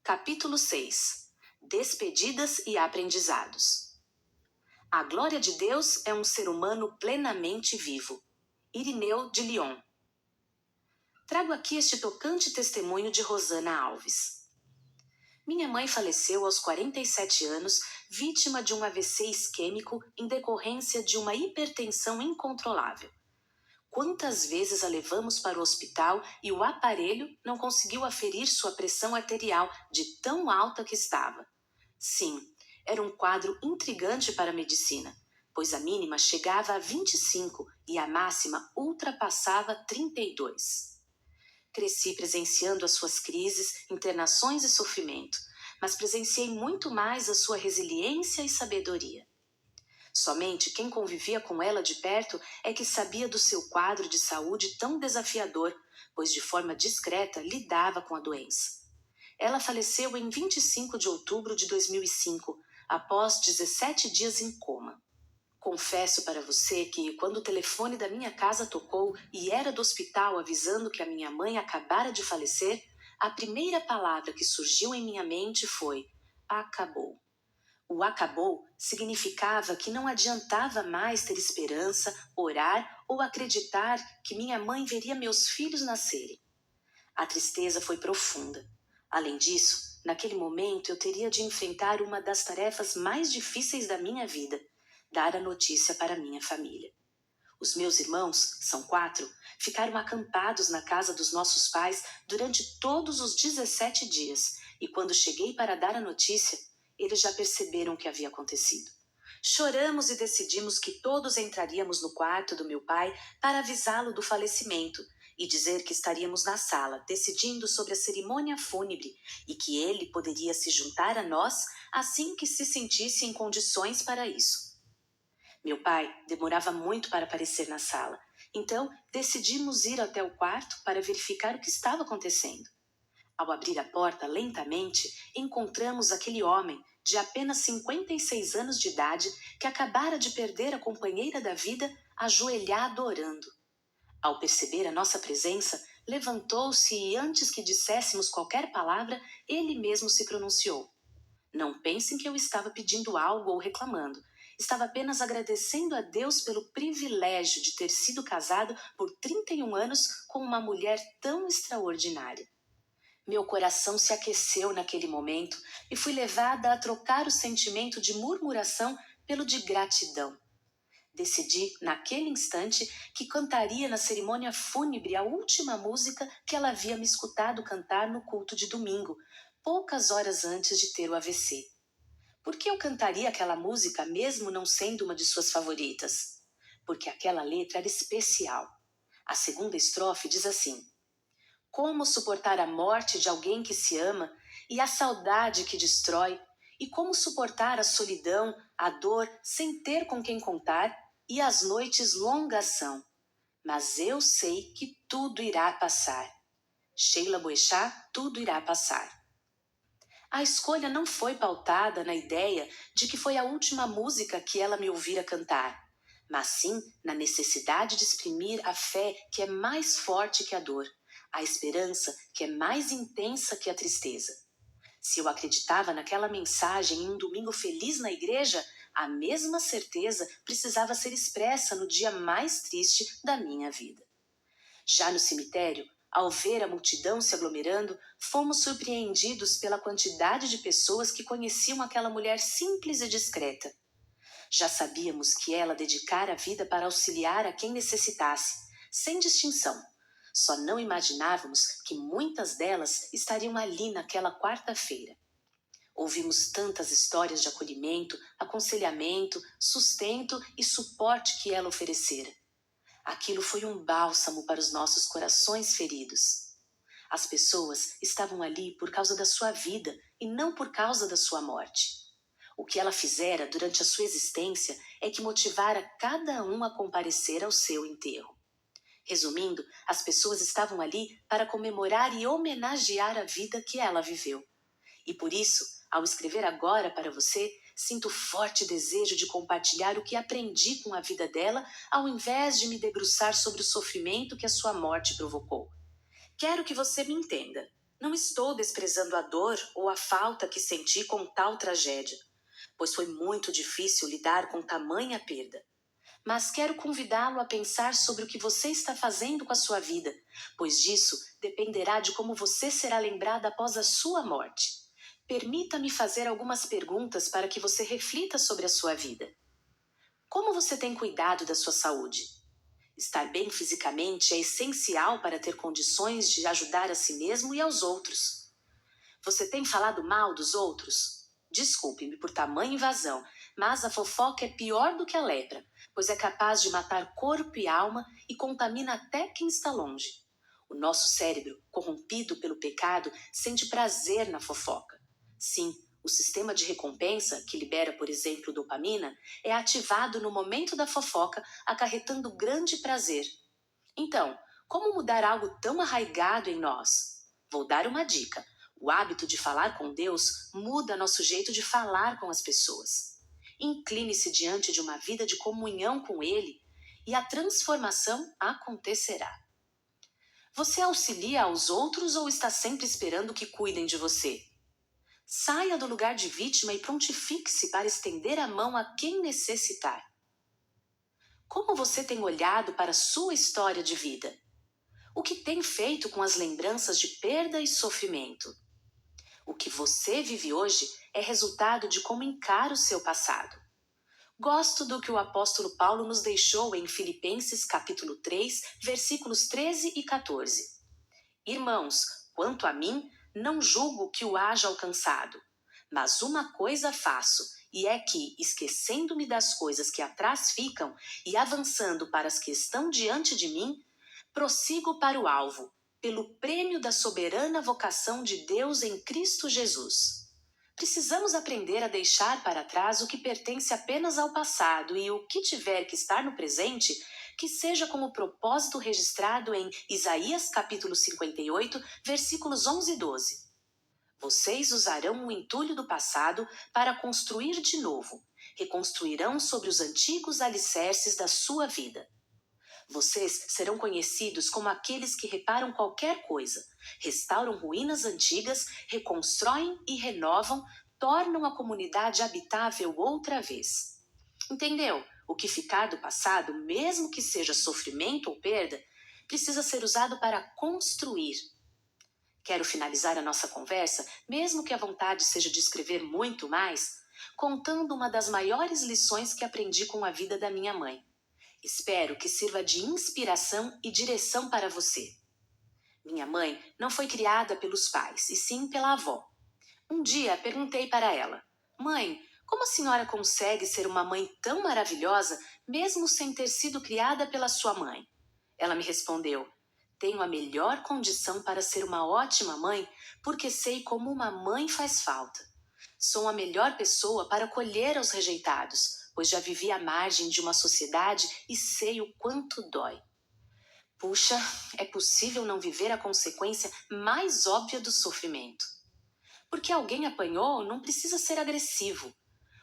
Capítulo 6. Despedidas e aprendizados. A glória de Deus é um ser humano plenamente vivo. Irineu de Lyon. Trago aqui este tocante testemunho de Rosana Alves. Minha mãe faleceu aos 47 anos, vítima de um AVC isquêmico em decorrência de uma hipertensão incontrolável. Quantas vezes a levamos para o hospital e o aparelho não conseguiu aferir sua pressão arterial de tão alta que estava. Sim, era um quadro intrigante para a medicina, pois a mínima chegava a 25 e a máxima ultrapassava 32. Cresci presenciando as suas crises, internações e sofrimento, mas presenciei muito mais a sua resiliência e sabedoria. Somente quem convivia com ela de perto é que sabia do seu quadro de saúde tão desafiador, pois de forma discreta lidava com a doença. Ela faleceu em 25 de outubro de 2005, após 17 dias em coma. Confesso para você que, quando o telefone da minha casa tocou e era do hospital avisando que a minha mãe acabara de falecer, a primeira palavra que surgiu em minha mente foi: acabou. O acabou significava que não adiantava mais ter esperança, orar ou acreditar que minha mãe veria meus filhos nascerem. A tristeza foi profunda. Além disso, naquele momento eu teria de enfrentar uma das tarefas mais difíceis da minha vida: dar a notícia para minha família. Os meus irmãos, são 4, ficaram acampados na casa dos nossos pais durante todos os 17 dias, e quando cheguei para dar a notícia, eles já perceberam o que havia acontecido. Choramos e decidimos que todos entraríamos no quarto do meu pai para avisá-lo do falecimento e dizer que estaríamos na sala, decidindo sobre a cerimônia fúnebre e que ele poderia se juntar a nós assim que se sentisse em condições para isso. Meu pai demorava muito para aparecer na sala, então decidimos ir até o quarto para verificar o que estava acontecendo. Ao abrir a porta lentamente, encontramos aquele homem de apenas 56 anos de idade que acabara de perder a companheira da vida, ajoelhado orando. Ao perceber a nossa presença, levantou-se e, antes que disséssemos qualquer palavra, ele mesmo se pronunciou. Não pensem que eu estava pedindo algo ou reclamando. Estava apenas agradecendo a Deus pelo privilégio de ter sido casado por 31 anos com uma mulher tão extraordinária. Meu coração se aqueceu naquele momento e fui levada a trocar o sentimento de murmuração pelo de gratidão. Decidi, naquele instante, que cantaria na cerimônia fúnebre a última música que ela havia me escutado cantar no culto de domingo, poucas horas antes de ter o AVC. Por que eu cantaria aquela música mesmo não sendo uma de suas favoritas? Porque aquela letra era especial. A segunda estrofe diz assim: como suportar a morte de alguém que se ama e a saudade que destrói? E como suportar a solidão, a dor, sem ter com quem contar? E as noites longas são. Mas eu sei que tudo irá passar. Sheila Boechat, tudo irá passar. A escolha não foi pautada na ideia de que foi a última música que ela me ouvira cantar, mas sim na necessidade de exprimir a fé que é mais forte que a dor, a esperança que é mais intensa que a tristeza. Se eu acreditava naquela mensagem em um domingo feliz na igreja, a mesma certeza precisava ser expressa no dia mais triste da minha vida. Já no cemitério, ao ver a multidão se aglomerando, fomos surpreendidos pela quantidade de pessoas que conheciam aquela mulher simples e discreta. Já sabíamos que ela dedicara a vida para auxiliar a quem necessitasse, sem distinção. Só não imaginávamos que muitas delas estariam ali naquela quarta-feira. Ouvimos tantas histórias de acolhimento, aconselhamento, sustento e suporte que ela oferecera. Aquilo foi um bálsamo para os nossos corações feridos. As pessoas estavam ali por causa da sua vida e não por causa da sua morte. O que ela fizera durante a sua existência é que motivara cada um a comparecer ao seu enterro. Resumindo, as pessoas estavam ali para comemorar e homenagear a vida que ela viveu. E por isso, ao escrever agora para você, sinto forte desejo de compartilhar o que aprendi com a vida dela, ao invés de me debruçar sobre o sofrimento que a sua morte provocou. Quero que você me entenda. Não estou desprezando a dor ou a falta que senti com tal tragédia, pois foi muito difícil lidar com tamanha perda. Mas quero convidá-lo a pensar sobre o que você está fazendo com a sua vida, pois disso dependerá de como você será lembrado após a sua morte. Permita-me fazer algumas perguntas para que você reflita sobre a sua vida. Como você tem cuidado da sua saúde? Estar bem fisicamente é essencial para ter condições de ajudar a si mesmo e aos outros. Você tem falado mal dos outros? Desculpe-me por tamanha invasão, mas a fofoca é pior do que a lepra, pois é capaz de matar corpo e alma e contamina até quem está longe. O nosso cérebro, corrompido pelo pecado, sente prazer na fofoca. Sim, o sistema de recompensa, que libera, por exemplo, dopamina, é ativado no momento da fofoca, acarretando grande prazer. Então, como mudar algo tão arraigado em nós? Vou dar uma dica. O hábito de falar com Deus muda nosso jeito de falar com as pessoas. Incline-se diante de uma vida de comunhão com Ele e a transformação acontecerá. Você auxilia aos outros ou está sempre esperando que cuidem de você? Saia do lugar de vítima e prontifique-se para estender a mão a quem necessitar. Como você tem olhado para a sua história de vida? O que tem feito com as lembranças de perda e sofrimento? O que você vive hoje é resultado de como encara o seu passado. Gosto do que o apóstolo Paulo nos deixou em Filipenses capítulo 3, versículos 13 e 14. Irmãos, quanto a mim, não julgo que o haja alcançado, mas uma coisa faço, e é que, esquecendo-me das coisas que atrás ficam e avançando para as que estão diante de mim, prossigo para o alvo, pelo prêmio da soberana vocação de Deus em Cristo Jesus. Precisamos aprender a deixar para trás o que pertence apenas ao passado e o que tiver que estar no presente, que seja com o propósito registrado em Isaías capítulo 58, versículos 11 e 12. Vocês usarão o entulho do passado para construir de novo. Reconstruirão sobre os antigos alicerces da sua vida. Vocês serão conhecidos como aqueles que reparam qualquer coisa, restauram ruínas antigas, reconstroem e renovam, tornam a comunidade habitável outra vez. Entendeu? O que ficar do passado, mesmo que seja sofrimento ou perda, precisa ser usado para construir. Quero finalizar a nossa conversa, mesmo que a vontade seja de escrever muito mais, contando uma das maiores lições que aprendi com a vida da minha mãe. Espero que sirva de inspiração e direção para você. Minha mãe não foi criada pelos pais, e sim pela avó. Um dia perguntei para ela: Mãe, como a senhora consegue ser uma mãe tão maravilhosa, mesmo sem ter sido criada pela sua mãe? Ela me respondeu: Tenho a melhor condição para ser uma ótima mãe, porque sei como uma mãe faz falta. Sou a melhor pessoa para acolher aos rejeitados, pois já vivi à margem de uma sociedade e sei o quanto dói. Puxa, é possível não viver a consequência mais óbvia do sofrimento. Porque alguém apanhou, não precisa ser agressivo.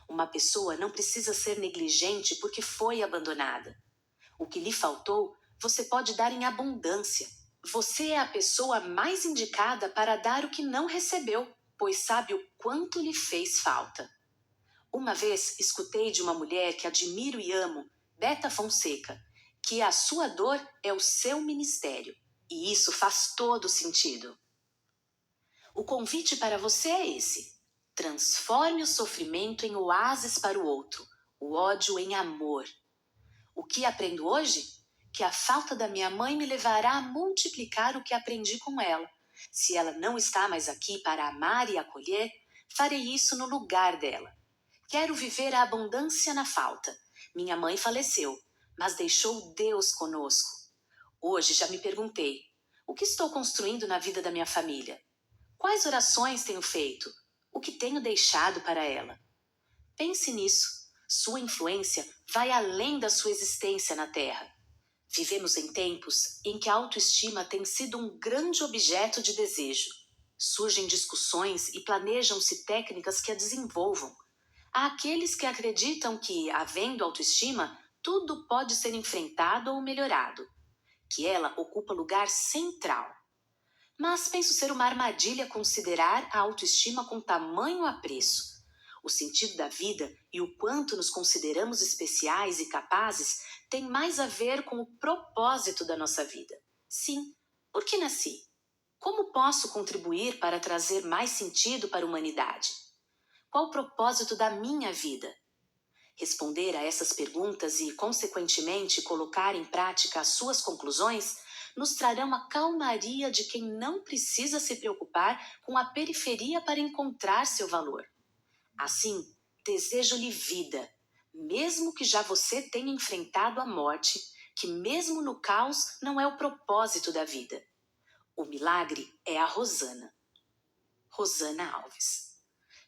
Uma pessoa não precisa ser negligente porque foi abandonada. O que lhe faltou, você pode dar em abundância. Você é a pessoa mais indicada para dar o que não recebeu, pois sabe o quanto lhe fez falta. Uma vez escutei de uma mulher que admiro e amo, Beta Fonseca, que a sua dor é o seu ministério. E isso faz todo sentido. O convite para você é esse: transforme o sofrimento em oásis para o outro, o ódio em amor. O que aprendo hoje? Que a falta da minha mãe me levará a multiplicar o que aprendi com ela. Se ela não está mais aqui para amar e acolher, farei isso no lugar dela. Quero viver a abundância na falta. Minha mãe faleceu, mas deixou Deus conosco. Hoje já me perguntei: o que estou construindo na vida da minha família? Quais orações tenho feito? O que tenho deixado para ela? Pense nisso. Sua influência vai além da sua existência na Terra. Vivemos em tempos em que a autoestima tem sido um grande objeto de desejo. Surgem discussões e planejam-se técnicas que a desenvolvam. Há aqueles que acreditam que, havendo autoestima, tudo pode ser enfrentado ou melhorado, que ela ocupa lugar central. Mas penso ser uma armadilha considerar a autoestima com tamanho apreço. O sentido da vida e o quanto nos consideramos especiais e capazes tem mais a ver com o propósito da nossa vida. Sim, por que nasci? Como posso contribuir para trazer mais sentido para a humanidade? Qual o propósito da minha vida? Responder a essas perguntas e, consequentemente, colocar em prática as suas conclusões nos trarão a calmaria de quem não precisa se preocupar com a periferia para encontrar seu valor. Assim, desejo-lhe vida, mesmo que já você tenha enfrentado a morte, que mesmo no caos não é o propósito da vida. O milagre é a Rosana. Rosana Alves.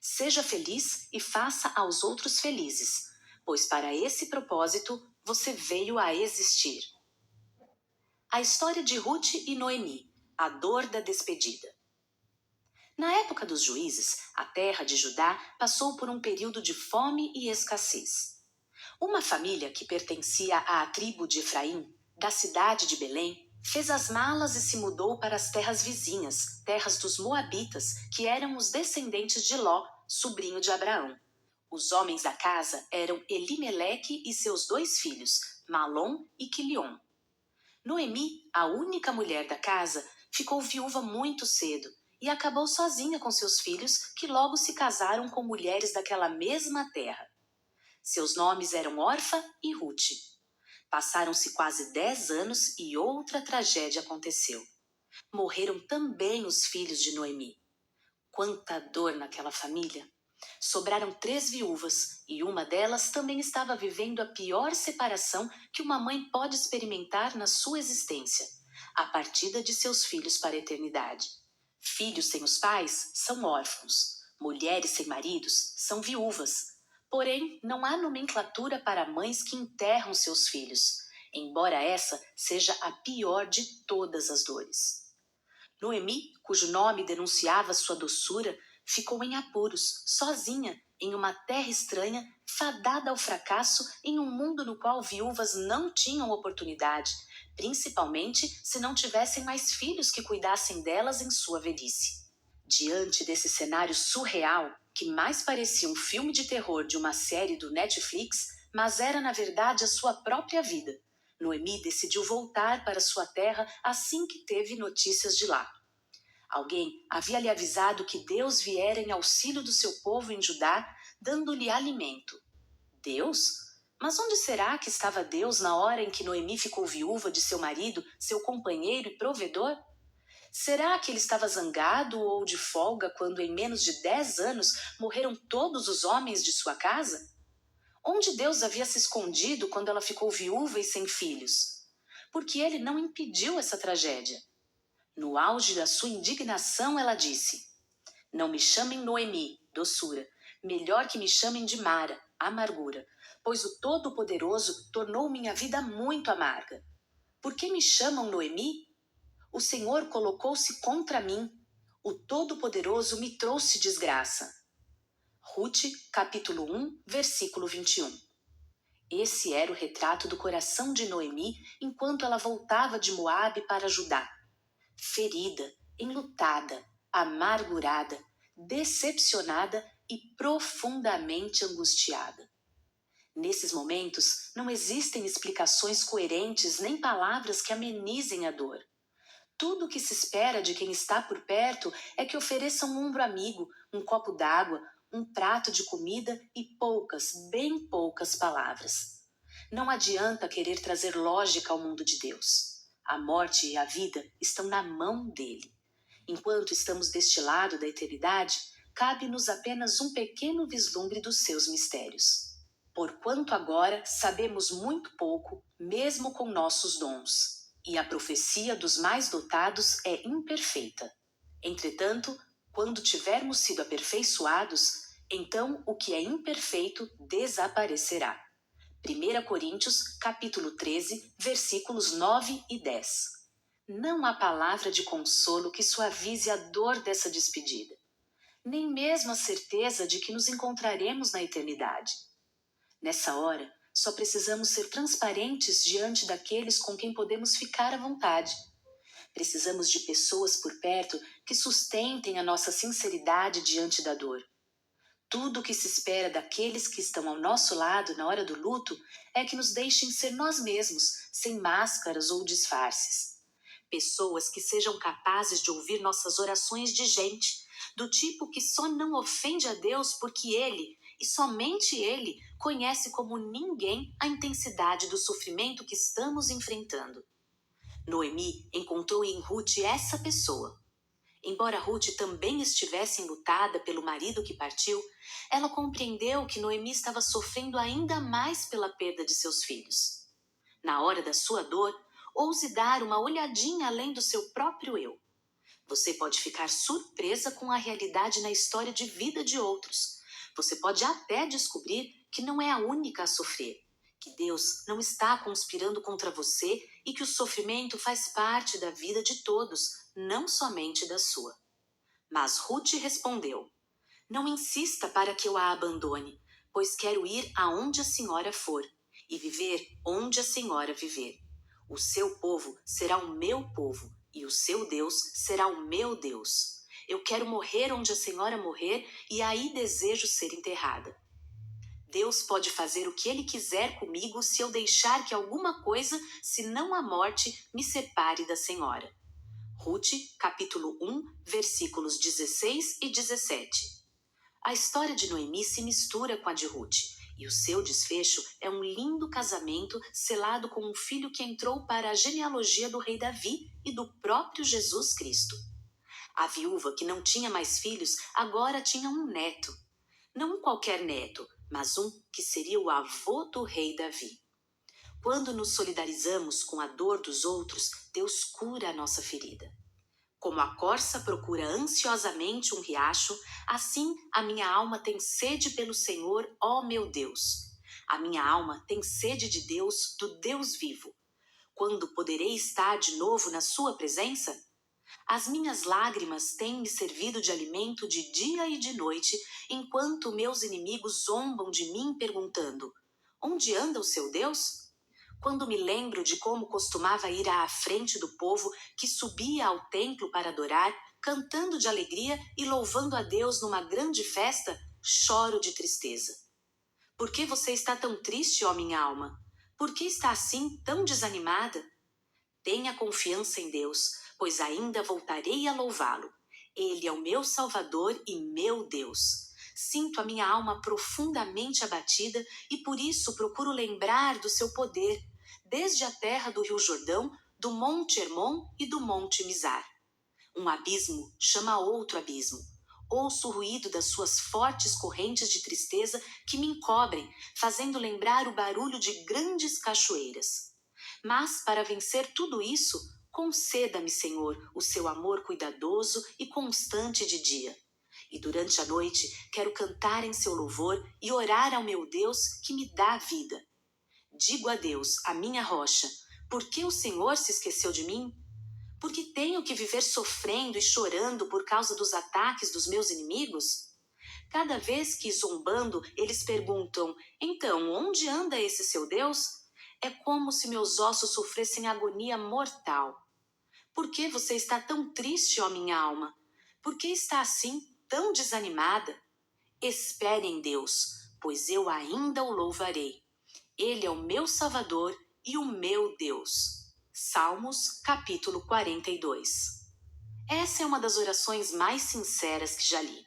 Seja feliz e faça aos outros felizes, pois para esse propósito você veio a existir. A história de Ruth e Noemi, a dor da despedida. Na época dos juízes, a terra de Judá passou por um período de fome e escassez. Uma família que pertencia à tribo de Efraim, da cidade de Belém, fez as malas e se mudou para as terras vizinhas, terras dos Moabitas, que eram os descendentes de Ló, sobrinho de Abraão. Os homens da casa eram Elimeleque e seus 2 filhos, Malom e Quilion. Noemi, a única mulher da casa, ficou viúva muito cedo e acabou sozinha com seus filhos, que logo se casaram com mulheres daquela mesma terra. Seus nomes eram Orfa e Ruth. Passaram-se quase 10 anos e outra tragédia aconteceu. Morreram também os filhos de Noemi. Quanta dor naquela família! Sobraram 3 viúvas e uma delas também estava vivendo a pior separação que uma mãe pode experimentar na sua existência, a partida de seus filhos para a eternidade. Filhos sem os pais são órfãos, mulheres sem maridos são viúvas. Porém, não há nomenclatura para mães que enterram seus filhos, embora essa seja a pior de todas as dores. Noemi, cujo nome denunciava sua doçura, ficou em apuros, sozinha, em uma terra estranha, fadada ao fracasso em um mundo no qual viúvas não tinham oportunidade, principalmente se não tivessem mais filhos que cuidassem delas em sua velhice. Diante desse cenário surreal, que mais parecia um filme de terror de uma série do Netflix, mas era na verdade a sua própria vida, Noemi decidiu voltar para sua terra assim que teve notícias de lá. Alguém havia lhe avisado que Deus viera em auxílio do seu povo em Judá, dando-lhe alimento. Deus? Mas onde será que estava Deus na hora em que Noemi ficou viúva de seu marido, seu companheiro e provedor? Será que ele estava zangado ou de folga quando em menos de 10 anos morreram todos os homens de sua casa? Onde Deus havia se escondido quando ela ficou viúva e sem filhos? Porque ele não impediu essa tragédia. No auge da sua indignação, ela disse: Não me chamem Noemi, doçura, melhor que me chamem de Mara, amargura, pois o Todo-Poderoso tornou minha vida muito amarga. Por que me chamam Noemi? O Senhor colocou-se contra mim. O Todo-Poderoso me trouxe desgraça. Ruth, capítulo 1, versículo 21. Esse era o retrato do coração de Noemi enquanto ela voltava de Moabe para Judá. Ferida, enlutada, amargurada, decepcionada e profundamente angustiada. Nesses momentos, não existem explicações coerentes nem palavras que amenizem a dor. Tudo o que se espera de quem está por perto é que ofereça um ombro amigo, um copo d'água, um prato de comida e poucas, bem poucas palavras. Não adianta querer trazer lógica ao mundo de Deus. A morte e a vida estão na mão dele. Enquanto estamos deste lado da eternidade, cabe-nos apenas um pequeno vislumbre dos seus mistérios. Porquanto agora sabemos muito pouco, mesmo com nossos dons. E a profecia dos mais dotados é imperfeita. Entretanto, quando tivermos sido aperfeiçoados, então o que é imperfeito desaparecerá. 1 Coríntios, capítulo 13, versículos 9 e 10. Não há palavra de consolo que suavize a dor dessa despedida, nem mesmo a certeza de que nos encontraremos na eternidade. Nessa hora, só precisamos ser transparentes diante daqueles com quem podemos ficar à vontade. Precisamos de pessoas por perto que sustentem a nossa sinceridade diante da dor. Tudo o que se espera daqueles que estão ao nosso lado na hora do luto é que nos deixem ser nós mesmos, sem máscaras ou disfarces. Pessoas que sejam capazes de ouvir nossas orações de gente, do tipo que só não ofende a Deus porque Ele, e somente Ele, conhece como ninguém a intensidade do sofrimento que estamos enfrentando. Noemi encontrou em Ruth essa pessoa. Embora Ruth também estivesse enlutada pelo marido que partiu, ela compreendeu que Noemi estava sofrendo ainda mais pela perda de seus filhos. Na hora da sua dor, ouse dar uma olhadinha além do seu próprio eu. Você pode ficar surpresa com a realidade na história de vida de outros. Você pode até descobrir que não é a única a sofrer, que Deus não está conspirando contra você e que o sofrimento faz parte da vida de todos, não somente da sua. Mas Ruth respondeu: Não insista para que eu a abandone, pois quero ir aonde a senhora for e viver onde a senhora viver. O seu povo será o meu povo e o seu Deus será o meu Deus. Eu quero morrer onde a senhora morrer e aí desejo ser enterrada. Deus pode fazer o que Ele quiser comigo se eu deixar que alguma coisa, se não a morte, me separe da senhora. Ruth, capítulo 1, versículos 16 e 17. A história de Noemi se mistura com a de Ruth, e o seu desfecho é um lindo casamento selado com um filho que entrou para a genealogia do rei Davi e do próprio Jesus Cristo. A viúva que não tinha mais filhos agora tinha um neto. Não um qualquer neto, mas um que seria o avô do rei Davi. Quando nos solidarizamos com a dor dos outros, Deus cura a nossa ferida. Como a corça procura ansiosamente um riacho, assim a minha alma tem sede pelo Senhor, ó meu Deus. A minha alma tem sede de Deus, do Deus vivo. Quando poderei estar de novo na sua presença? As minhas lágrimas têm me servido de alimento de dia e de noite, enquanto meus inimigos zombam de mim perguntando: Onde anda o seu Deus? Quando me lembro de como costumava ir à frente do povo que subia ao templo para adorar, cantando de alegria e louvando a Deus numa grande festa, choro de tristeza. Por que você está tão triste, ó minha alma? Por que está assim tão desanimada? Tenha confiança em Deus, pois ainda voltarei a louvá-lo. Ele é o meu Salvador e meu Deus. Sinto a minha alma profundamente abatida e por isso procuro lembrar do seu poder, desde a terra do Rio Jordão, do Monte Hermon e do Monte Mizar. Um abismo chama outro abismo. Ouço o ruído das suas fortes correntes de tristeza que me encobrem, fazendo lembrar o barulho de grandes cachoeiras. Mas, para vencer tudo isso, conceda-me, Senhor, o seu amor cuidadoso e constante de dia. E durante a noite quero cantar em seu louvor e orar ao meu Deus que me dá vida. Digo a Deus, a minha rocha, por que o Senhor se esqueceu de mim? Porque tenho que viver sofrendo e chorando por causa dos ataques dos meus inimigos? Cada vez que, zombando, eles perguntam: Então, onde anda esse seu Deus? É como se meus ossos sofressem agonia mortal. Por que você está tão triste, ó minha alma? Por que está assim, tão desanimada? Espere em Deus, pois eu ainda o louvarei. Ele é o meu Salvador e o meu Deus. Salmos, capítulo 42. Essa é uma das orações mais sinceras que já li.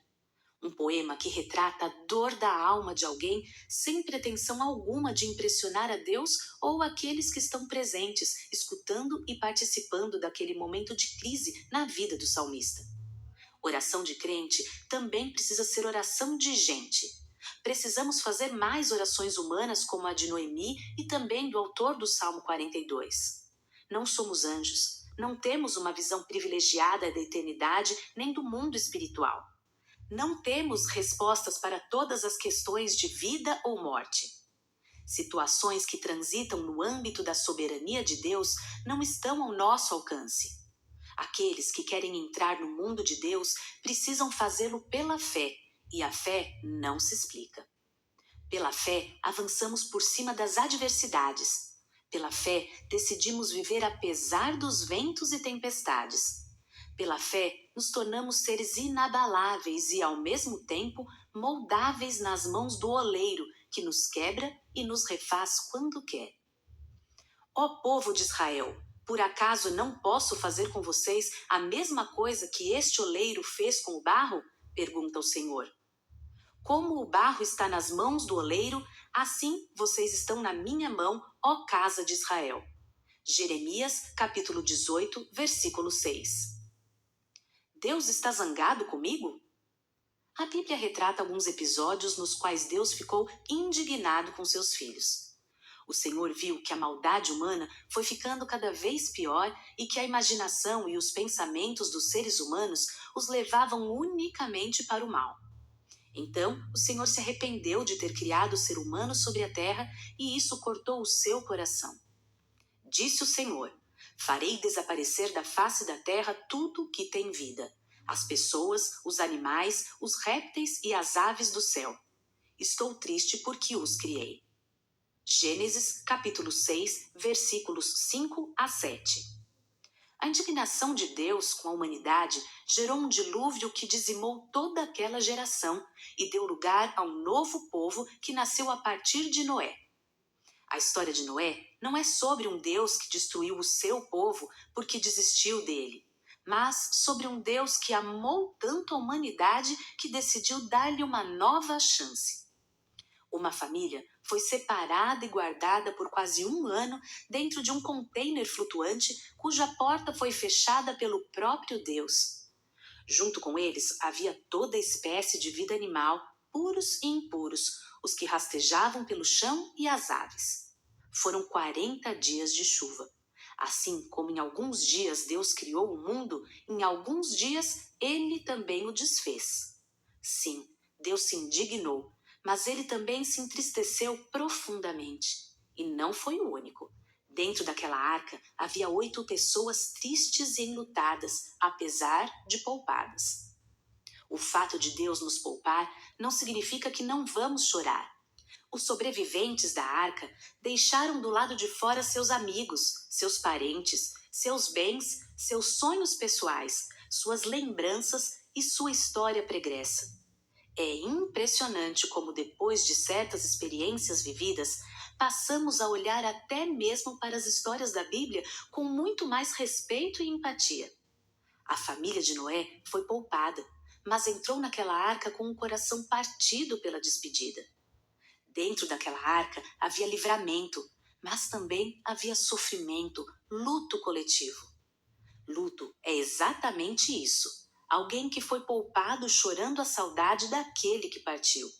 Um poema que retrata a dor da alma de alguém sem pretensão alguma de impressionar a Deus ou aqueles que estão presentes, escutando e participando daquele momento de crise na vida do salmista. Oração de crente também precisa ser oração de gente. Precisamos fazer mais orações humanas como a de Noemi e também do autor do Salmo 42. Não somos anjos, não temos uma visão privilegiada da eternidade nem do mundo espiritual. Não temos respostas para todas as questões de vida ou morte. Situações que transitam no âmbito da soberania de Deus não estão ao nosso alcance. Aqueles que querem entrar no mundo de Deus precisam fazê-lo pela fé, e a fé não se explica. Pela fé, avançamos por cima das adversidades. Pela fé, decidimos viver apesar dos ventos e tempestades. Pela fé, nos tornamos seres inabaláveis e, ao mesmo tempo, moldáveis nas mãos do oleiro, que nos quebra e nos refaz quando quer. Ó povo de Israel, por acaso não posso fazer com vocês a mesma coisa que este oleiro fez com o barro? Pergunta o Senhor. Como o barro está nas mãos do oleiro, assim vocês estão na minha mão, ó casa de Israel. Jeremias, capítulo 18, versículo 6. Deus está zangado comigo? A Bíblia retrata alguns episódios nos quais Deus ficou indignado com seus filhos. O Senhor viu que a maldade humana foi ficando cada vez pior e que a imaginação e os pensamentos dos seres humanos os levavam unicamente para o mal. Então, o Senhor se arrependeu de ter criado o ser humano sobre a terra e isso cortou o seu coração. Disse o Senhor: farei desaparecer da face da terra tudo que tem vida, as pessoas, os animais, os répteis e as aves do céu. Estou triste porque os criei. Gênesis, capítulo 6, versículos 5 a 7. A indignação de Deus com a humanidade gerou um dilúvio que dizimou toda aquela geração e deu lugar a um novo povo que nasceu a partir de Noé. A história de Noé não é sobre um Deus que destruiu o seu povo porque desistiu dele, mas sobre um Deus que amou tanto a humanidade que decidiu dar-lhe uma nova chance. Uma família foi separada e guardada por quase um ano dentro de um container flutuante cuja porta foi fechada pelo próprio Deus. Junto com eles havia toda espécie de vida animal, puros e impuros, os que rastejavam pelo chão e as aves. Foram 40 dias de chuva. Assim como em alguns dias Deus criou o mundo, em alguns dias Ele também o desfez. Sim, Deus se indignou, mas Ele também se entristeceu profundamente. E não foi o único. Dentro daquela arca havia 8 pessoas tristes e enlutadas, apesar de poupadas. O fato de Deus nos poupar não significa que não vamos chorar. Os sobreviventes da arca deixaram do lado de fora seus amigos, seus parentes, seus bens, seus sonhos pessoais, suas lembranças e sua história pregressa. É impressionante como, depois de certas experiências vividas, passamos a olhar até mesmo para as histórias da Bíblia com muito mais respeito e empatia. A família de Noé foi poupada, mas entrou naquela arca com um coração partido pela despedida. Dentro daquela arca havia livramento, mas também havia sofrimento, luto coletivo. Luto é exatamente isso. Alguém que foi poupado chorando a saudade daquele que partiu.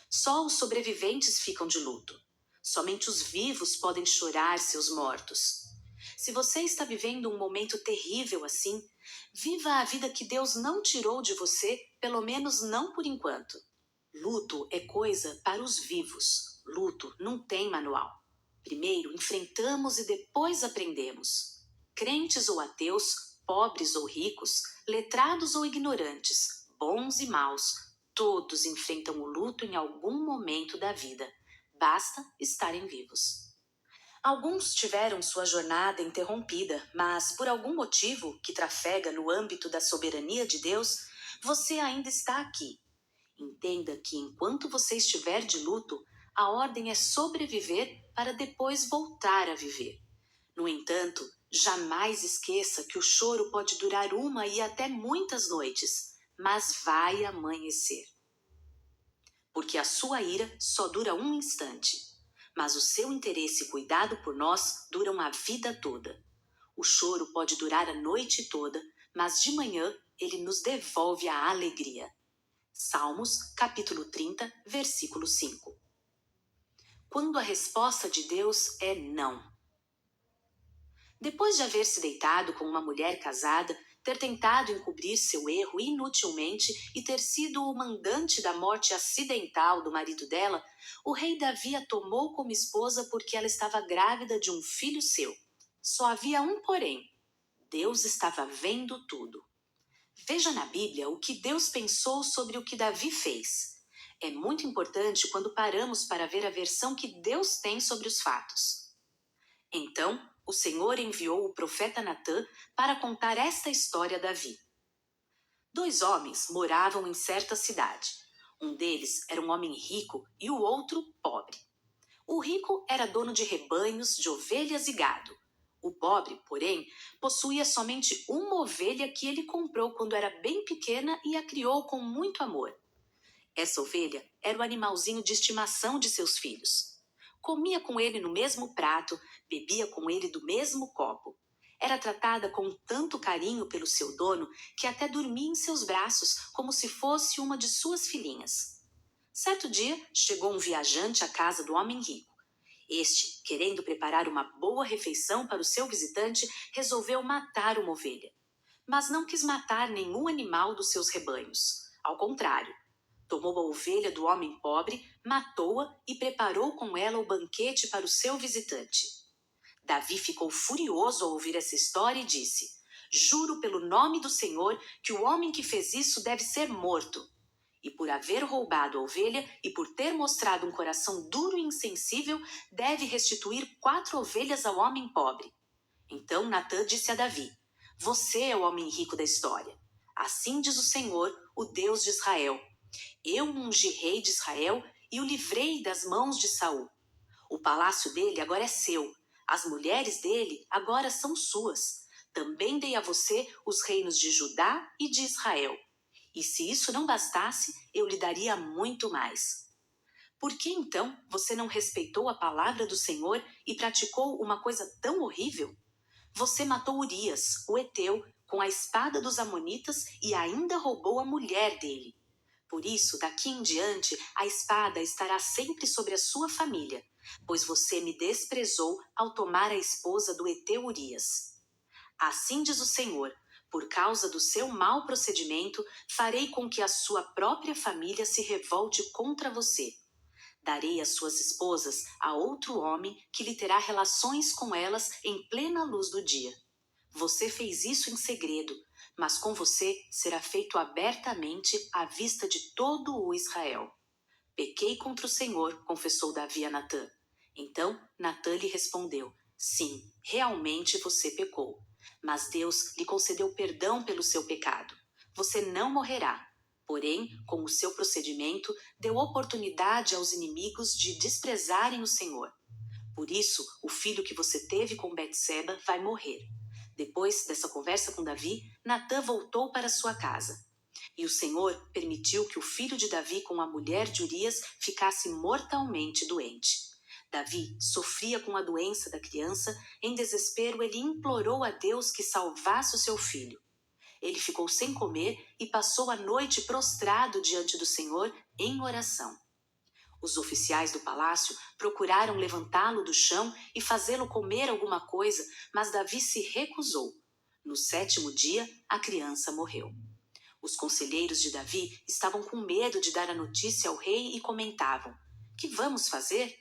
Só os sobreviventes ficam de luto. Somente os vivos podem chorar seus mortos. Se você está vivendo um momento terrível assim, viva a vida que Deus não tirou de você, pelo menos não por enquanto. Luto é coisa para os vivos. Luto não tem manual. Primeiro enfrentamos e depois aprendemos. Crentes ou ateus, pobres ou ricos, letrados ou ignorantes, bons e maus, todos enfrentam o luto em algum momento da vida. Basta estarem vivos. Alguns tiveram sua jornada interrompida, mas por algum motivo que trafega no âmbito da soberania de Deus, você ainda está aqui. Entenda que enquanto você estiver de luto, a ordem é sobreviver para depois voltar a viver. No entanto, jamais esqueça que o choro pode durar uma e até muitas noites, mas vai amanhecer. Porque a sua ira só dura um instante, mas o seu interesse e cuidado por nós duram a vida toda. O choro pode durar a noite toda, mas de manhã ele nos devolve a alegria. Salmos, capítulo 30, versículo 5. Quando a resposta de Deus é não. Depois de haver se deitado com uma mulher casada, ter tentado encobrir seu erro inutilmente e ter sido o mandante da morte acidental do marido dela, o rei Davi a tomou como esposa porque ela estava grávida de um filho seu. Só havia um porém. Deus estava vendo tudo. Veja na Bíblia o que Deus pensou sobre o que Davi fez. É muito importante quando paramos para ver a versão que Deus tem sobre os fatos. Então o Senhor enviou o profeta Natã para contar esta história a Davi. 2 homens moravam em certa cidade. Um deles era um homem rico e o outro pobre. O rico era dono de rebanhos de ovelhas e gado. O pobre, porém, possuía somente uma ovelha que ele comprou quando era bem pequena e a criou com muito amor. Essa ovelha era o animalzinho de estimação de seus filhos. Comia com ele no mesmo prato, bebia com ele do mesmo copo. Era tratada com tanto carinho pelo seu dono que até dormia em seus braços como se fosse uma de suas filhinhas. Certo dia, chegou um viajante à casa do homem rico. Este, querendo preparar uma boa refeição para o seu visitante, resolveu matar uma ovelha. Mas não quis matar nenhum animal dos seus rebanhos. Ao contrário, tomou a ovelha do homem pobre, matou-a e preparou com ela o banquete para o seu visitante. Davi ficou furioso ao ouvir essa história e disse: Juro pelo nome do Senhor que o homem que fez isso deve ser morto. E por haver roubado a ovelha e por ter mostrado um coração duro e insensível, deve restituir 4 ovelhas ao homem pobre. Então Natã disse a Davi: Você é o homem rico da história. Assim diz o Senhor, o Deus de Israel: Eu ungi rei de Israel e o livrei das mãos de Saul. O palácio dele agora é seu, as mulheres dele agora são suas. Também dei a você os reinos de Judá e de Israel. E se isso não bastasse, eu lhe daria muito mais. Por que então você não respeitou a palavra do Senhor e praticou uma coisa tão horrível? Você matou Urias, o heteu, com a espada dos amonitas e ainda roubou a mulher dele. Por isso, daqui em diante, a espada estará sempre sobre a sua família, pois você me desprezou ao tomar a esposa do heteu Urias. Assim diz o Senhor: por causa do seu mau procedimento, farei com que a sua própria família se revolte contra você. Darei as suas esposas a outro homem que lhe terá relações com elas em plena luz do dia. Você fez isso em segredo, mas com você será feito abertamente à vista de todo o Israel. Pequei contra o Senhor, confessou Davi a Natã. Então Natã lhe respondeu: Sim, realmente você pecou. Mas Deus lhe concedeu perdão pelo seu pecado. Você não morrerá. Porém, com o seu procedimento, deu oportunidade aos inimigos de desprezarem o Senhor. Por isso, o filho que você teve com Betseba vai morrer. Depois dessa conversa com Davi, Natã voltou para sua casa. E o Senhor permitiu que o filho de Davi com a mulher de Urias ficasse mortalmente doente. Davi sofria com a doença da criança. Em desespero, ele implorou a Deus que salvasse o seu filho. Ele ficou sem comer e passou a noite prostrado diante do Senhor em oração. Os oficiais do palácio procuraram levantá-lo do chão e fazê-lo comer alguma coisa, mas Davi se recusou. No 7º dia, a criança morreu. Os conselheiros de Davi estavam com medo de dar a notícia ao rei e comentavam: Que vamos fazer?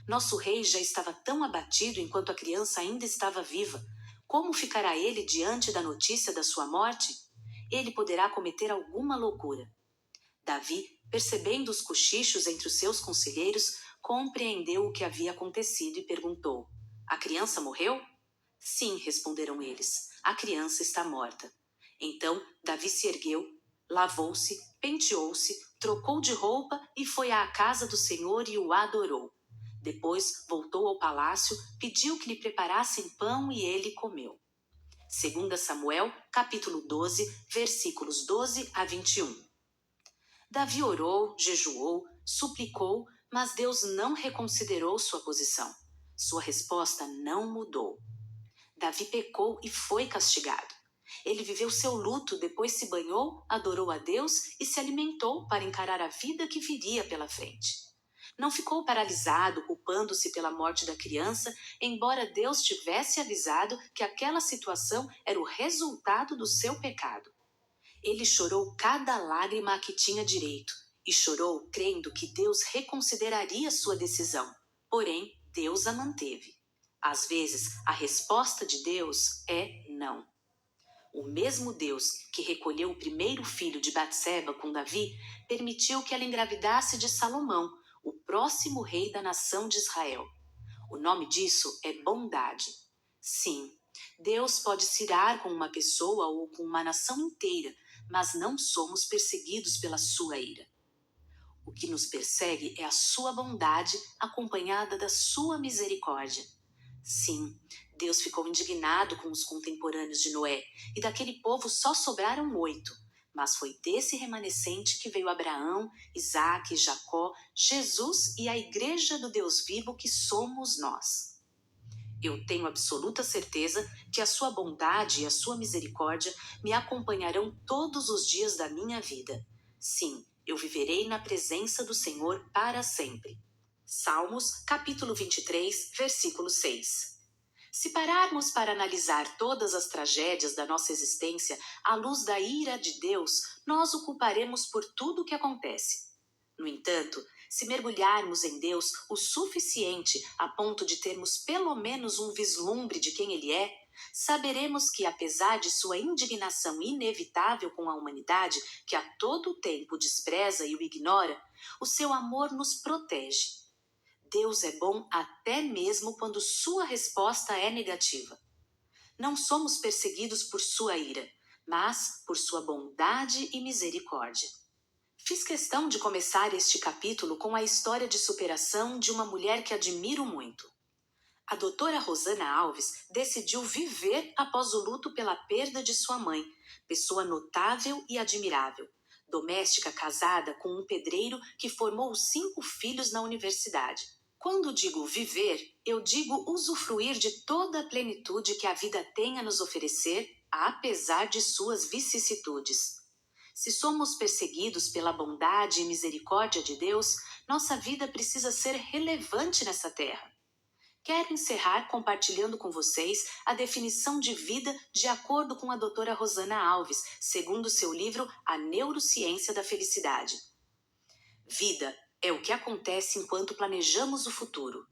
Nosso rei já estava tão abatido enquanto a criança ainda estava viva. Como ficará ele diante da notícia da sua morte? Ele poderá cometer alguma loucura. Davi, percebendo os cochichos entre os seus conselheiros, compreendeu o que havia acontecido e perguntou: A criança morreu? Sim, responderam eles, a criança está morta. Então Davi se ergueu, lavou-se, penteou-se, trocou de roupa e foi à casa do Senhor e o adorou. Depois voltou ao palácio, pediu que lhe preparassem pão e ele comeu. 2 Samuel, capítulo 12, versículos 12 a 21. Davi orou, jejuou, suplicou, mas Deus não reconsiderou sua posição. Sua resposta não mudou. Davi pecou e foi castigado. Ele viveu seu luto, depois se banhou, adorou a Deus e se alimentou para encarar a vida que viria pela frente. Não ficou paralisado, culpando-se pela morte da criança, embora Deus tivesse avisado que aquela situação era o resultado do seu pecado. Ele chorou cada lágrima a que tinha direito, e chorou crendo que Deus reconsideraria sua decisão. Porém, Deus a manteve. Às vezes, a resposta de Deus é não. O mesmo Deus que recolheu o primeiro filho de Batseba com Davi, permitiu que ela engravidasse de Salomão, o próximo rei da nação de Israel. O nome disso é bondade. Sim, Deus pode se irar com uma pessoa ou com uma nação inteira, mas não somos perseguidos pela sua ira. O que nos persegue é a sua bondade acompanhada da sua misericórdia. Sim, Deus ficou indignado com os contemporâneos de Noé, e daquele povo só sobraram 8. Mas foi desse remanescente que veio Abraão, Isaque, Jacó, Jesus e a igreja do Deus vivo que somos nós. Eu tenho absoluta certeza que a sua bondade e a sua misericórdia me acompanharão todos os dias da minha vida. Sim, eu viverei na presença do Senhor para sempre. Salmos, capítulo 23, versículo 6. Se pararmos para analisar todas as tragédias da nossa existência à luz da ira de Deus, nós o culparemos por tudo o que acontece. No entanto, se mergulharmos em Deus o suficiente a ponto de termos pelo menos um vislumbre de quem Ele é, saberemos que, apesar de sua indignação inevitável com a humanidade, que a todo tempo despreza e o ignora, o seu amor nos protege. Deus é bom até mesmo quando sua resposta é negativa. Não somos perseguidos por sua ira, mas por sua bondade e misericórdia. Fiz questão de começar este capítulo com a história de superação de uma mulher que admiro muito. A doutora Rosana Alves decidiu viver após o luto pela perda de sua mãe, pessoa notável e admirável, doméstica casada com um pedreiro que formou 5 filhos na universidade. Quando digo viver, eu digo usufruir de toda a plenitude que a vida tem a nos oferecer, apesar de suas vicissitudes. Se somos perseguidos pela bondade e misericórdia de Deus, nossa vida precisa ser relevante nessa terra. Quero encerrar compartilhando com vocês a definição de vida de acordo com a doutora Rosana Alves, segundo seu livro A Neurociência da Felicidade. Vida é o que acontece enquanto planejamos o futuro.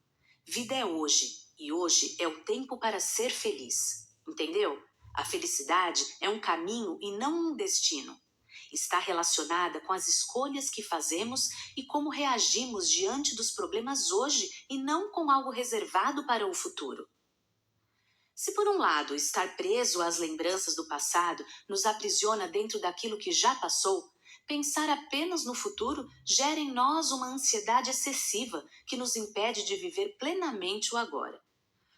Vida é hoje, e hoje é o tempo para ser feliz. Entendeu? A felicidade é um caminho e não um destino. Está relacionada com as escolhas que fazemos e como reagimos diante dos problemas hoje e não com algo reservado para o futuro. Se por um lado estar preso às lembranças do passado nos aprisiona dentro daquilo que já passou, pensar apenas no futuro gera em nós uma ansiedade excessiva que nos impede de viver plenamente o agora.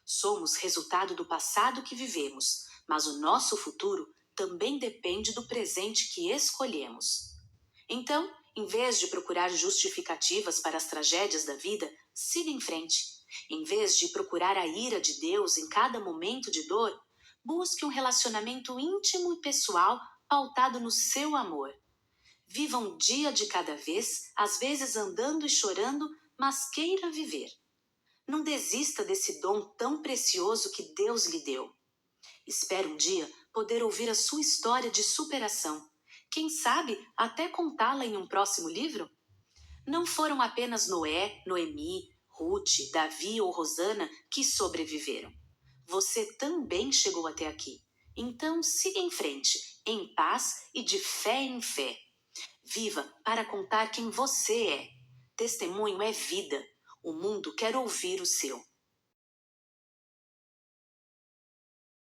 Somos resultado do passado que vivemos, mas o nosso futuro também depende do presente que escolhemos. Então, em vez de procurar justificativas para as tragédias da vida, siga em frente. Em vez de procurar a ira de Deus em cada momento de dor, busque um relacionamento íntimo e pessoal pautado no seu amor. Viva um dia de cada vez, às vezes andando e chorando, mas queira viver. Não desista desse dom tão precioso que Deus lhe deu. Espero um dia poder ouvir a sua história de superação. Quem sabe até contá-la em um próximo livro? Não foram apenas Noé, Noemi, Ruth, Davi ou Rosana que sobreviveram. Você também chegou até aqui. Então siga em frente, em paz e de fé em fé. Viva para contar quem você é. Testemunho é vida. O mundo quer ouvir o seu.